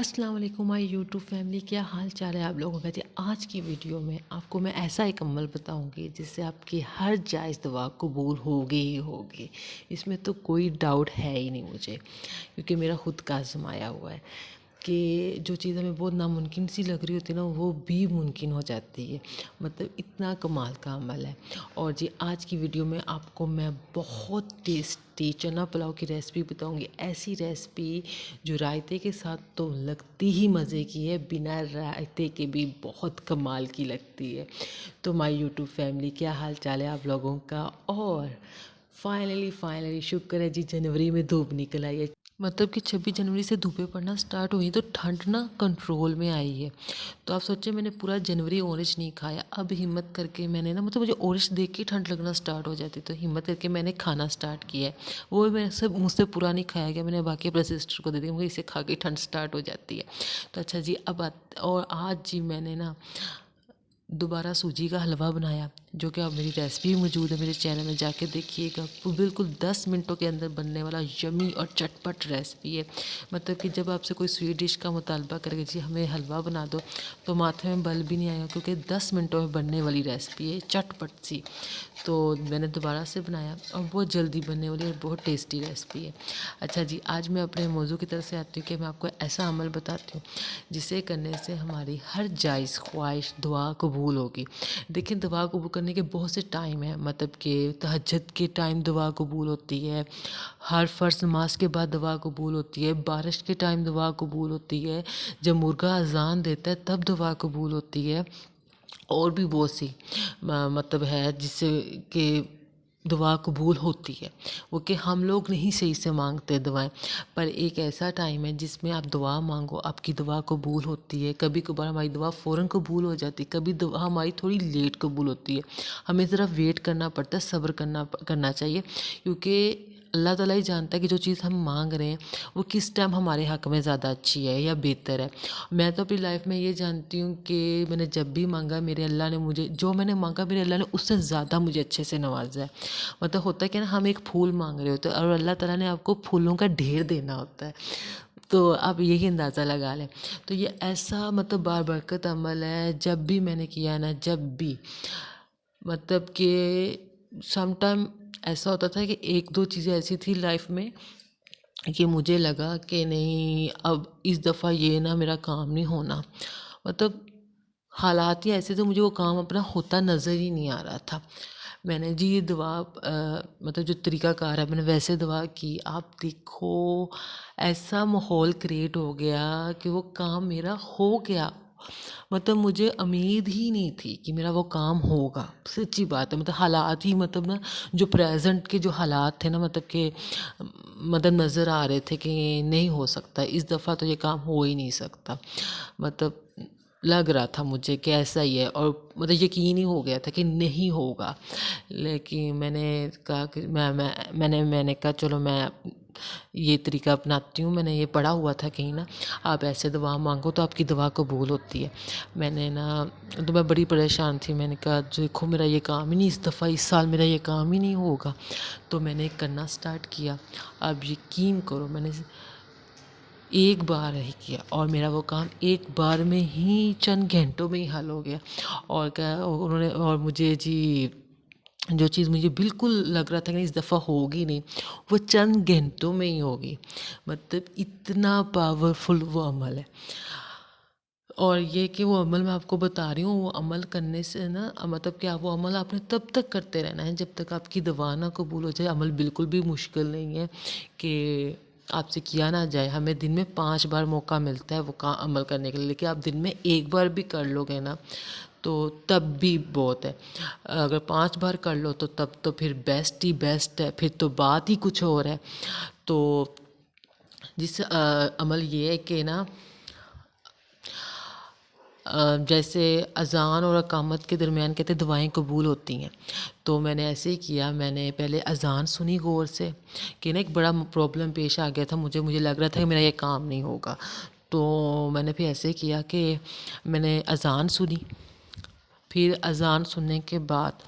السلام علیکم مائی YouTube family, کیا حال چال ہے آپ لوگوں کا؟ جی آج کی ویڈیو میں آپ کو میں ایسا ایک عمل بتاؤں گی جس سے آپ کی ہر جائز دعا قبول ہوگی ہی ہوگی. اس میں تو کوئی ڈاؤٹ ہے ہی نہیں مجھے، کیونکہ میرا خود کا آزمایا ہوا ہے کہ جو چیز ہمیں بہت ناممکن سی لگ رہی ہوتی ہے نا، وہ بھی ممکن ہو جاتی ہے. مطلب اتنا کمال کا عمل ہے. اور جی آج کی ویڈیو میں آپ کو میں بہت ٹیسٹی چنا پلاؤ کی ریسپی بتاؤں گی. ایسی ریسپی جو رائتے کے ساتھ تو لگتی ہی مزے کی ہے، بنا رائتے کے بھی بہت کمال کی لگتی ہے. تو مائی یوٹیوب فیملی، کیا حال چال ہے آپ لوگوں کا؟ اور فائنلی شکر ہے جی، جنوری میں دھوپ نکل آئی ہے. مطلب کہ 26 جنوری سے دھوپیں پڑنا سٹارٹ ہوئی تو ٹھنڈ نا کنٹرول میں آئی ہے. تو آپ سوچیں، میں نے پورا جنوری اورنج نہیں کھایا. اب ہمت کر کے میں نے نا، مطلب مجھے اورنج دیکھ کے ٹھنڈ لگنا سٹارٹ ہو جاتی، تو ہمت کر کے میں نے کھانا سٹارٹ کیا ہے. وہ میں مجھ سے پورا نہیں کھایا گیا، میں نے باقی اپنے سسٹر کو دے دیا، مجھے اسے کھا کے ٹھنڈ سٹارٹ ہو جاتی ہے. تو اچھا جی، اور آج جی میں نے نا دوبارہ سوجی کا حلوہ بنایا، جو کہ اب میری ریسپی موجود ہے میرے چینل میں، جا کے دیکھیے گا. وہ بالکل 10 منٹوں کے اندر بننے والا یمی اور چٹپٹ ریسپی ہے. مطلب کہ جب آپ سے کوئی سویٹ ڈش کا مطالبہ کرے جی ہمیں حلوہ بنا دو، تو ماتھے میں بل بھی نہیں آئے گا، کیونکہ 10 منٹوں میں بننے والی ریسپی ہے، چٹپٹ سی. تو میں نے دوبارہ سے بنایا اور بہت جلدی بننے والی اور بہت ٹیسٹی ریسپی ہے. اچھا جی، آج میں اپنے موضوع کی طرف سے آتی ہوں کہ میں آپ کو ایسا عمل بتاتی ہوں جسے کرنے سے ہماری ہر جائز خواہش دعا قبول ہوگی. دیکھیں، دعا قبول کرنے کے بہت سے ٹائم ہیں. مطلب کہ تہجد کے ٹائم دعا قبول ہوتی ہے، ہر فرض نماز کے بعد دعا قبول ہوتی ہے، بارش کے ٹائم دعا قبول ہوتی ہے، جب مرغا اذان دیتا ہے تب دعا قبول ہوتی ہے. اور بھی بہت سی مطلب ہے جس سے کہ دعا قبول ہوتی ہے. وہ کہ ہم لوگ نہیں صحیح سے مانگتے دعائیں، پر ایک ایسا ٹائم ہے جس میں آپ دعا مانگو، آپ کی دعا قبول ہوتی ہے. کبھی کبھار ہماری دعا فوراً قبول ہو جاتی ہے، کبھی دعا ہماری تھوڑی لیٹ قبول ہوتی ہے. ہمیں ذرا ویٹ کرنا پڑتا ہے، صبر کرنا چاہیے، کیونکہ اللہ تعالیٰ ہی جانتا ہے کہ جو چیز ہم مانگ رہے ہیں وہ کس ٹائم ہمارے حق میں زیادہ اچھی ہے یا بہتر ہے. میں تو اپنی لائف میں یہ جانتی ہوں کہ میں نے جب بھی مانگا، میرے اللہ نے مجھے جو میں نے مانگا، میرے اللہ نے اس سے زیادہ مجھے اچھے سے نوازا ہے. مطلب ہوتا ہے کہ نا، ہم ایک پھول مانگ رہے ہوتے ہیں اور اللہ تعالیٰ نے آپ کو پھولوں کا ڈھیر دینا ہوتا ہے. تو آپ یہی اندازہ لگا لیں. تو یہ ایسا مطلب بابرکت عمل ہے، جب بھی میں نے کیا نا، جب بھی مطلب کہ سم ٹائم ایسا ہوتا تھا کہ ایک دو چیزیں ایسی تھی لائف میں کہ مجھے لگا کہ نہیں، اب اس دفعہ یہ نا میرا کام نہیں ہونا. مطلب حالات ہی ایسے تھے، مجھے وہ کام اپنا ہوتا نظر ہی نہیں آ رہا تھا. میں نے جی یہ دعا مطلب جو طریقہ کار ہے، میں نے ویسے دعا کی. آپ دیکھو، ایسا ماحول کریٹ ہو گیا کہ وہ کام میرا ہو گیا. مطلب مجھے امید ہی نہیں تھی کہ میرا وہ کام ہوگا. سچی بات ہے، مطلب حالات ہی مطلب نا، جو پریزنٹ کے جو حالات تھے نا، مطلب کہ مطلب نظر آ رہے تھے کہ نہیں ہو سکتا اس دفعہ، تو یہ کام ہو ہی نہیں سکتا. مطلب لگ رہا تھا مجھے کہ ایسا ہی ہے، اور مطلب یقین ہی ہو گیا تھا کہ نہیں ہوگا. لیکن میں نے کہا کہ میں نے کہا چلو میں یہ طریقہ اپناتی ہوں. میں نے یہ پڑھا ہوا تھا کہیں نا، آپ ایسے دعا مانگو تو آپ کی دعا قبول ہوتی ہے. میں نے نا، تو میں بڑی پریشان تھی. میں نے کہا دیکھو، میرا یہ کام ہی نہیں، اس دفعہ اس سال میرا یہ کام ہی نہیں ہوگا. تو میں نے کرنا سٹارٹ کیا. اب یقین کرو، میں نے ایک بار ہی کیا اور میرا وہ کام ایک بار میں ہی چند گھنٹوں میں ہی حل ہو گیا. اور مجھے جی جو چیز مجھے بالکل لگ رہا تھا کہ اس دفعہ ہوگی نہیں، وہ چند گھنٹوں میں ہی ہوگی. مطلب اتنا پاورفل وہ عمل ہے. اور یہ کہ وہ عمل میں آپ کو بتا رہی ہوں، وہ عمل کرنے سے نا، مطلب کہ وہ عمل آپ نے تب تک کرتے رہنا ہے جب تک آپ کی دعا نہ قبول ہو جائے. عمل بالکل بھی مشکل نہیں ہے کہ آپ سے کیا نہ جائے. ہمیں دن میں 5 بار موقع ملتا ہے وہ عمل کرنے کے لیے، لیکن آپ دن میں ایک بار بھی کر لو گے نا تو تب بھی بہت ہے. اگر 5 بار کر لو تو تب تو پھر بیسٹ ہی بیسٹ ہے، پھر تو بات ہی کچھ اور ہے. تو جس عمل یہ ہے کہ نا، جیسے اذان اور اقامت کے درمیان کہتے ہیں دعائیں قبول ہوتی ہیں. تو میں نے ایسے ہی کیا. میں نے پہلے اذان سنی غور سے کہ نا، ایک بڑا پرابلم پیش آ گیا تھا مجھے لگ رہا تھا کہ میرا یہ کام نہیں ہوگا. تو میں نے پھر ایسے کیا کہ میں نے اذان سنی. پھر اذان سننے کے بعد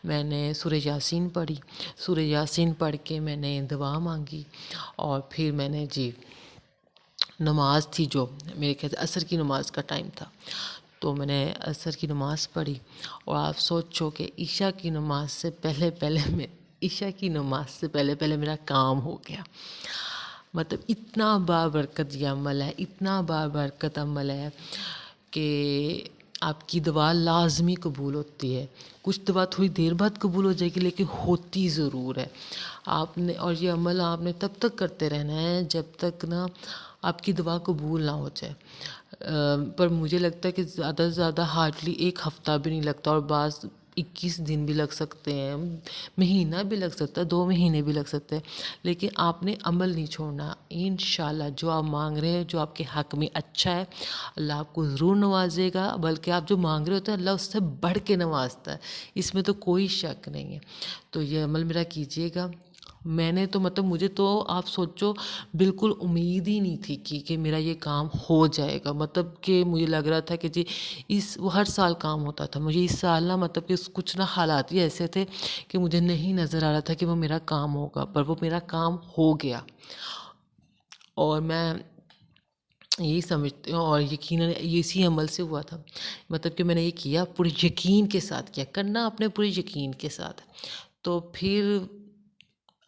میں نے سورہ یاسین پڑھی. سورہ یاسین پڑھ کے میں نے دعا مانگی. اور پھر میں نے جی نماز تھی جو میرے خیال سے عصر کی نماز کا ٹائم تھا، تو میں نے عصر کی نماز پڑھی، اور آپ سوچو کہ عشاء کی نماز سے پہلے پہلے میرا کام ہو گیا۔ مطلب اتنا بابرکت یہ عمل ہے، اتنا بابرکت عمل ہے کہ آپ کی دعا لازمی قبول ہوتی ہے۔ کچھ دعا تھوڑی دیر بعد قبول ہو جائے گی، لیکن ہوتی ضرور ہے۔ آپ نے، اور یہ عمل آپ نے تب تک کرتے رہنا ہے جب تک نا آپ کی دعا قبول نہ ہو جائے۔ پر مجھے لگتا ہے کہ زیادہ سے زیادہ ہارڈلی 1 ہفتہ بھی نہیں لگتا، اور بعض 21 دن بھی لگ سکتے ہیں، مہینہ بھی لگ سکتا ہے، 2 مہینے بھی لگ سکتے ہیں، لیکن آپ نے عمل نہیں چھوڑنا۔ انشاءاللہ جو آپ مانگ رہے ہیں، جو آپ کے حق میں اچھا ہے، اللہ آپ کو ضرور نوازے گا، بلکہ آپ جو مانگ رہے ہوتے ہیں اللہ اس سے بڑھ کے نوازتا ہے، اس میں تو کوئی شک نہیں ہے۔ تو یہ عمل میرا کیجیے گا۔ میں نے تو مطلب مجھے تو آپ سوچو بالکل امید ہی نہیں تھی کہ میرا یہ کام ہو جائے گا، مطلب کہ مجھے لگ رہا تھا کہ جی وہ ہر سال کام ہوتا تھا، مجھے اس سال نا مطلب کہ کچھ نا حالات ہی ایسے تھے کہ مجھے نہیں نظر آ رہا تھا کہ وہ میرا کام ہوگا، پر وہ میرا کام ہو گیا۔ اور میں یہی سمجھتی ہوں، اور یقیناً یہ اسی عمل سے ہوا تھا، مطلب کہ میں نے یہ کیا پورے یقین کے ساتھ کیا، کرنا اپنے پورے یقین کے ساتھ۔ تو پھر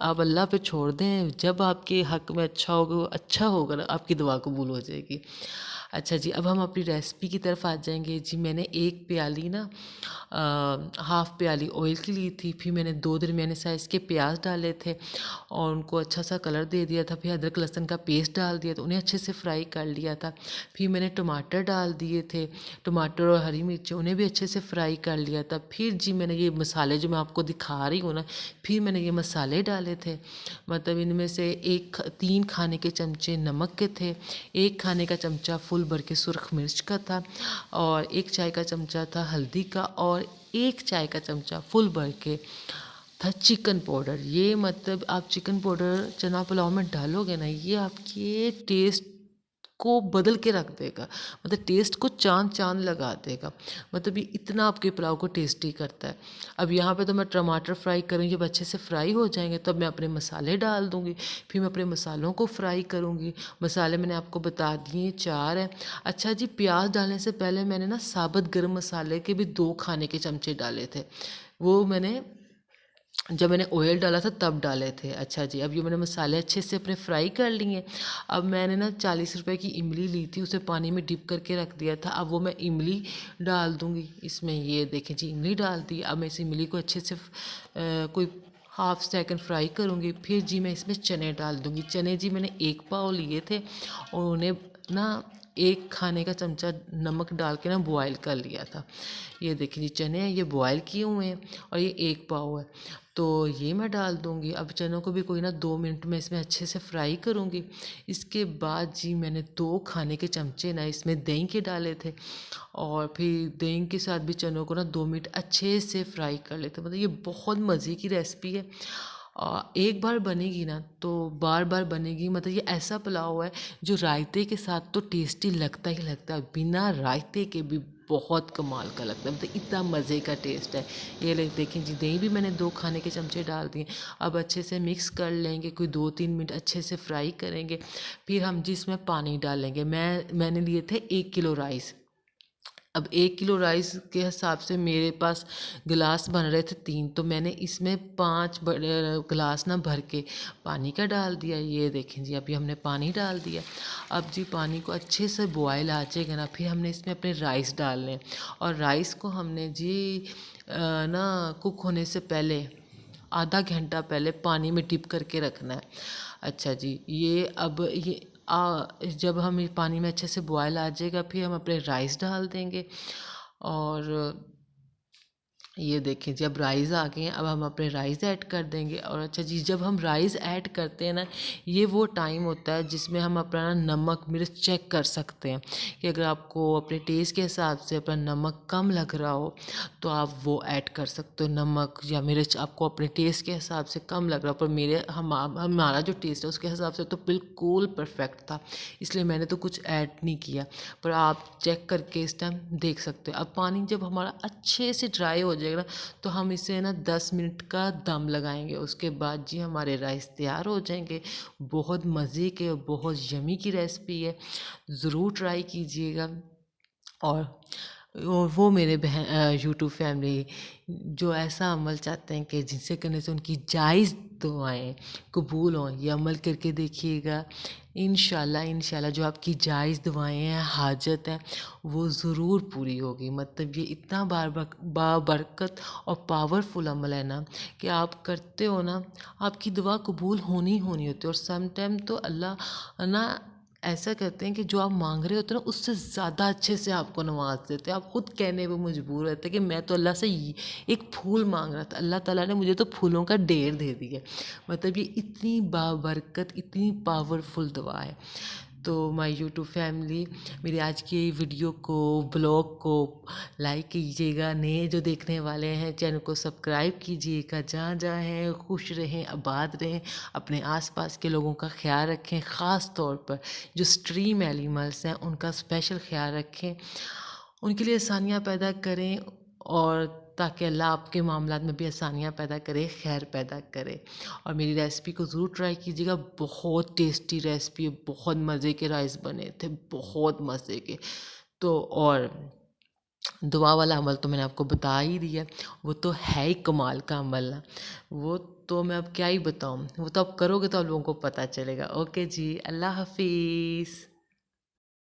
آپ اللہ پہ چھوڑ دیں، جب آپ کے حق میں اچھا ہوگا نا، آپ کی دعا قبول ہو جائے گی۔ اچھا جی، اب ہم اپنی ریسپی کی طرف آ جائیں گے۔ جی میں نے 1 پیالی نا ہاف پیالی آئل کی لی تھی، پھر میں نے 2 درمیانے سائز کے پیاز ڈالے تھے اور ان کو اچھا سا کلر دے دیا تھا، پھر ادرک لہسن کا پیسٹ ڈال دیا، تو انہیں اچھے سے فرائی کر لیا تھا۔ پھر میں نے ٹماٹر ڈال دیے تھے، ٹماٹر اور ہری مرچیں انہیں بھی اچھے سے فرائی کر لیا تھا۔ پھر جی میں نے یہ مسالے جو میں آپ کو دکھا رہی ہوں نا، پھر میں نے یہ مسالے ڈالے تھے، مطلب ان میں سے 3 کھانے کے چمچے نمک کے تھے، 1 کھانے کا چمچہ فل بھر کے سرخ مرچ کا تھا، اور 1 چائے کا چمچہ تھا ہلدی کا، اور 1 چائے کا چمچہ فل بھر کے تھا چکن پاؤڈر۔ یہ مطلب آپ چکن پاؤڈر چنا پلاؤ میں ڈالو گے نا، یہ آپ کے ٹیسٹ کو بدل کے رکھ دے گا، مطلب ٹیسٹ کو چاند لگا دے گا، مطلب یہ اتنا آپ کے پلاؤ کو ٹیسٹی کرتا ہے۔ اب یہاں پہ تو میں ٹماٹر فرائی کروں گی، جب اچھے سے فرائی ہو جائیں گے تب میں اپنے مسالے ڈال دوں گی، پھر میں اپنے مسالوں کو فرائی کروں گی۔ مسالے میں نے آپ کو بتا دیے 4 ہیں۔ اچھا جی، پیاز ڈالنے سے پہلے میں نے نا ثابت گرم مسالے کے بھی 2 کھانے کے چمچے ڈالے تھے، وہ میں نے جب میں نے آئل ڈالا تھا تب ڈالے تھے۔ اچھا جی، اب یہ میں نے مسالے اچھے سے اپنے فرائی کر لیے۔ اب میں نے نا 40 روپے کی املی لی تھی، اسے پانی میں ڈپ کر کے رکھ دیا تھا، اب وہ میں املی ڈال دوں گی اس میں۔ یہ دیکھیں جی، املی ڈال دی۔ اب میں اس املی کو اچھے سے کوئی ½ سیکنڈ فرائی کروں گی، پھر جی میں اس میں چنے ڈال دوں گی۔ چنے جی میں نے 1 پاؤ لیے تھے اور انہیں نا 1 کھانے کا چمچہ نمک ڈال کے نا بوائل کر لیا تھا۔ یہ دیکھیں جی، چنے ہیں یہ بوائل کیے ہوئے ہیں، اور یہ 1 پاؤ ہے، تو یہ میں ڈال دوں گی۔ اب چنوں کو بھی کوئی نا 2 منٹ میں اس میں اچھے سے فرائی کروں گی۔ اس کے بعد جی میں نے 2 کھانے کے چمچے نا اس میں دہی کے ڈالے تھے، اور پھر دہی کے ساتھ بھی چنوں کو نا 2 منٹ اچھے سے فرائی کر لیتے۔ مطلب یہ بہت مزے کی ریسپی ہے، ایک بار بنے گی نا تو بار بار بنے گی۔ مطلب یہ ایسا پلاؤ ہے جو رائتے کے ساتھ تو ٹیسٹی لگتا ہی لگتا ہے، بنا رائتے کے بھی بہت کمال کا لگتا ہے، مطلب اتنا مزے کا ٹیسٹ ہے۔ یہ دیکھیں جی، دہی بھی میں نے 2 کھانے کے چمچے ڈال دیے۔ اب اچھے سے مکس کر لیں گے، کوئی 2-3 منٹ اچھے سے فرائی کریں گے، پھر ہم جی اس میں پانی ڈالیں گے۔ میں نے لیے تھے 1 کلو رائس۔ اب 1 کلو رائس کے حساب سے میرے پاس گلاس بن رہے تھے 3، تو میں نے اس میں 5 بڑے گلاس نا بھر کے پانی کا ڈال دیا۔ یہ دیکھیں جی، ابھی ہم نے پانی ڈال دیا۔ اب جی پانی کو اچھے سے بوائل آ جائے گا نا، پھر ہم نے اس میں اپنے رائس ڈالنے، اور رائس کو ہم نے جی نا کک ہونے سے پہلے ½ گھنٹہ پہلے پانی میں ڈپ کر کے رکھنا ہے۔ اچھا جی، جب ہم پانی میں اچھے سے بوائل آ جائے گا، پھر ہم اپنے رائس ڈال دیں گے، اور یہ دیکھیں جی اب رائس آ گئے ہیں، اب ہم اپنے رائس ایڈ کر دیں گے۔ اور اچھا جی، جب ہم رائس ایڈ کرتے ہیں نا، یہ وہ ٹائم ہوتا ہے جس میں ہم اپنا نمک مرچ چیک کر سکتے ہیں، کہ اگر آپ کو اپنے ٹیسٹ کے حساب سے اپنا نمک کم لگ رہا ہو تو آپ وہ ایڈ کر سکتے ہو، نمک یا مرچ آپ کو اپنے ٹیسٹ کے حساب سے کم لگ رہا ہو، پر ہمارا جو ٹیسٹ ہے اس کے حساب سے تو بالکل پرفیکٹ تھا، اس لیے میں نے تو کچھ ایڈ نہیں کیا، پر آپ چیک کر کے اس ٹائم دیکھ سکتے ہو۔ اب پانی جب ہمارا اچھے سے ڈرائی ہو جائے جائے گا نا تو ہم اسے نا 10 منٹ کا دم لگائیں گے. اس کے بعد جی ہمارے رائس تیار ہو جائیں گے. بہت مزے کے اور بہت یمی کی ریسپی ہے، ضرور ٹرائی کیجیے گا. اور وہ میرے یوٹیوب فیملی جو ایسا عمل چاہتے ہیں کہ جن سے کرنے سے ان کی جائز دعائیں قبول ہوں، یہ عمل کر کے دیکھیے گا. انشاءاللہ جو آپ کی جائز دعائیں ہیں، حاجت ہیں، وہ ضرور پوری ہوگی. مطلب یہ اتنا بابرکت اور پاورفل عمل ہے نا کہ آپ کرتے ہو نا، آپ کی دعا قبول ہونی ہوتی ہے. اور سم ٹائم تو اللہ نا ایسا کرتے ہیں کہ جو آپ مانگ رہے ہوتے ہیں نا اس سے زیادہ اچھے سے آپ کو نواز دیتے ہیں. آپ خود کہنے پہ مجبور رہتے ہیں کہ میں تو اللہ سے ایک پھول مانگ رہا تھا، اللہ تعالیٰ نے مجھے تو پھولوں کا ڈھیر دے دیا. مطلب یہ اتنی بابرکت، اتنی پاورفل دعا ہے. تو مائی یوٹیوب فیملی، میری آج کی ویڈیو کو، بلاگ کو لائک کیجیے گا. نئے جو دیکھنے والے ہیں چینل کو سبسکرائب کیجیے گا. جہاں جہاں ہیں خوش رہیں، آباد رہیں، اپنے آس پاس کے لوگوں کا خیال رکھیں. خاص طور پر جو اسٹریم اینیملس ہیں ان کا اسپیشل خیال رکھیں، ان کے لیے آسانیاں پیدا کریں، اور تاکہ اللہ آپ کے معاملات میں بھی آسانیاں پیدا کرے، خیر پیدا کرے. اور میری ریسپی کو ضرور ٹرائی کیجیے گا. بہت ٹیسٹی ریسپی ہے، بہت مزے کے رائس بنے تھے، بہت مزے کے. تو اور دعا والا عمل تو میں نے آپ کو بتا ہی دیا، وہ تو ہے ہی کمال کا عمل. وہ تو میں اب کیا ہی بتاؤں، وہ تو آپ کرو گے تو آپ لوگوں کو پتہ چلے گا. اوکے جی، اللہ حافظ.